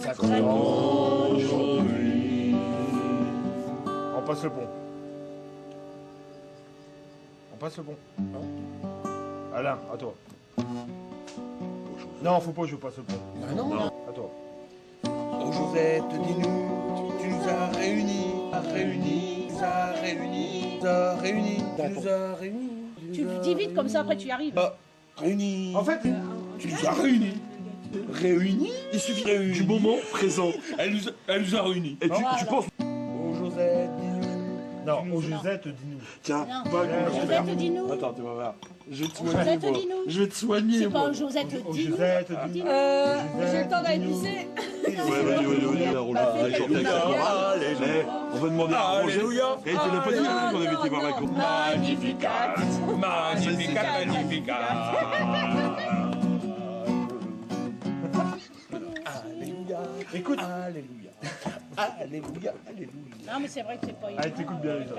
50 ans aujourd'hui. On passe le pont. On passe le pont. Alain, à toi. Non, faut pas que je passe le pont. Ah non, non. À toi. Oh Josette, dis-nous, tu nous as réunis, nous as réunis. Tu le dis vite comme ça, après tu y arrives. Réunis. En fait, Tu nous as réunis. Réunis. Il suffit du moment présent. Elle nous a réunis. Et tu penses... Oh Josette, dis-nous. non, au Josette, dis-nous. Tiens, Non. va Josette, dis-nous. Attends, tu vas voir. Je vais te soigner, Josette, moi. dis-nous. Je vais te soigner, C'est moi. pas Josette, Au dis-nous. Josette, dis-nous. J'ai le temps d'aller pisser. Ouais, vas-y, chanter avec la chorale. On va demander à Roger. Alléluia. Et tu l'as pas dit qu'on avait été voir la cour. Magnificat. Magnificat. Alléluia. Écoute. Alléluia. Alléluia. Non, mais c'est vrai que c'est pas Allez, t'écoutes bien les autres.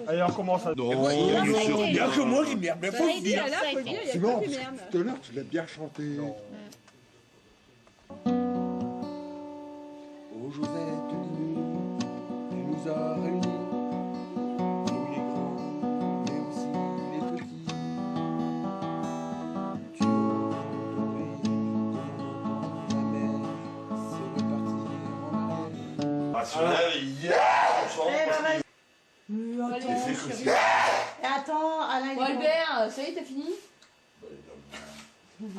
Allez, on recommence à... Non, Il y a que moi qui merde, mais faut le dire. Là, faut le dire, il y a C'est que bon, du parce merde. que tout à l'heure, tu l'as bien chanté. Oh Josette, dis-nous, tu nous as réunis, nous les grands, mais aussi les petits. Tu nous as tombé comme on entend la mer se repartir en arrière. Ah, celui-là, Attends, Alain, il Bon, Albert, ça y est, t'as fini?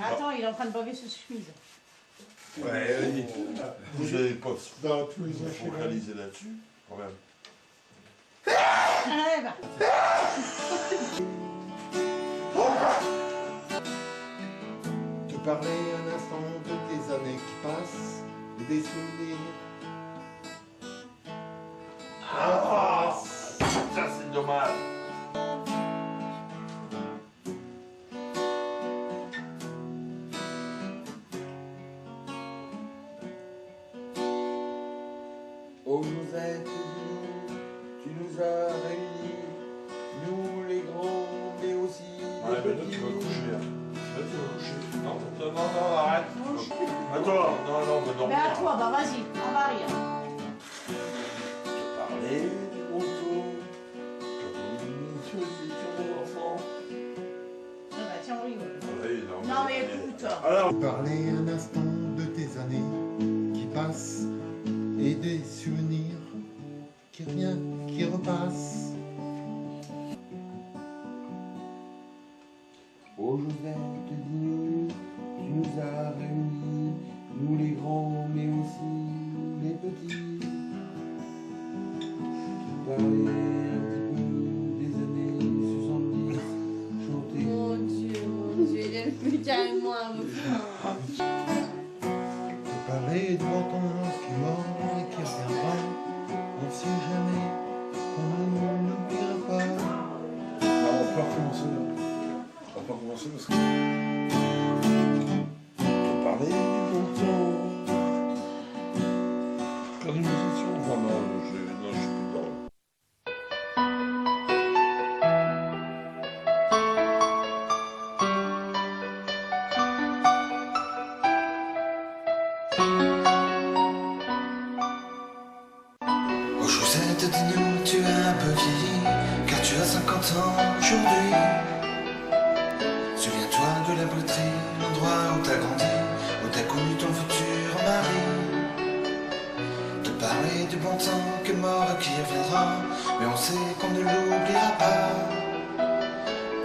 Attends, il est en train de baver sous chemise. Ouais, oui. Vous n'allez pas Dans tous les vous enchaînements. focaliser là-dessus, quand même. Eh ben, Te parler un instant de tes années qui passent et des souvenirs. Ah, ça c'est dommage. Oh Josette, dis-nous, tu nous as réunis, nous les grands, mais aussi Ouais, les mais là tu vas petits. coucher. Là tu vas coucher. Non, arrête. À toi. Non, mais non. ben à toi, bah vas-y, on va rire. Te parler du bon temps, quand nous étions enfants. Ah bah tiens, on rigole. Oui, Non mais écoute. Alors, Te parler un instant de tes années qui passent et des souvenirs qui reviennent, qui repassent. Oh Josette, dis-nous, tu nous as réunis, nous les grands, mais aussi les petits. Tu parlais un petit peu des années 70, chanter. Mon Dieu, il a fait carrément un refrain. Te parler de bon temps qui est mort et qui reviendra. On ne sait jamais, on n'oubliera pas. on peut recommencer là. On peut recommencer parce que. Te parler du bon temps. Quand nous étions. Enfin, non, je suis plus dans. Oh Josette, dis-nous, tu as un peu vieilli, car tu as 50 ans aujourd'hui. Souviens-toi de la beauté, l'endroit où t'as grandi, où t'as connu ton futur mari. Te parler du bon temps qui est mort et qui reviendra, mais on sait qu'on ne l'oubliera pas.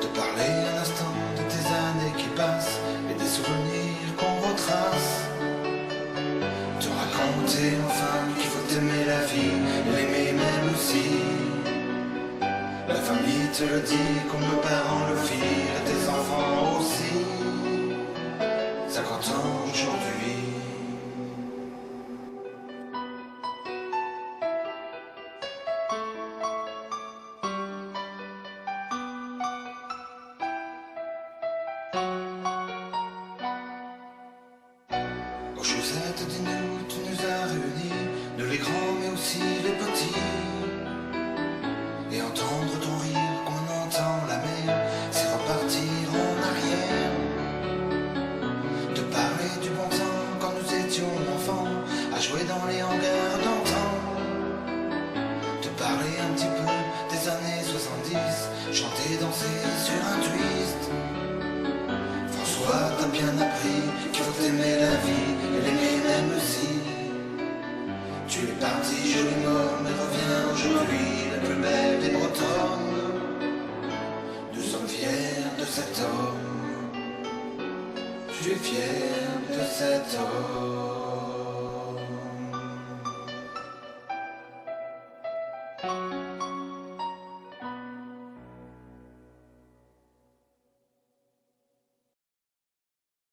Te parler un instant de tes années qui passent et des souvenirs qu'on retrace. Te raconter enfin qu'il faut aimer la vie et l'aimer même aussi. La famille te le dit comme nos parents le firent et tes enfants aussi. 50 ans aujourd'hui. Oh Josette, dis-nous, tu nous as réunis, nous les grands mais aussi les petits. Et entendre ton rire comme on entend la mer, c'est repartir en arrière. Te parler du bon temps quand nous étions enfants, âge dans les hangars d'antan, te parler un petit peu des années 70, chanter, danser sur un twist. François t'a bien appris qu'il faut aimer la vie et l'aimer même si tu es parti joli mort, mais reviens aujourd'hui.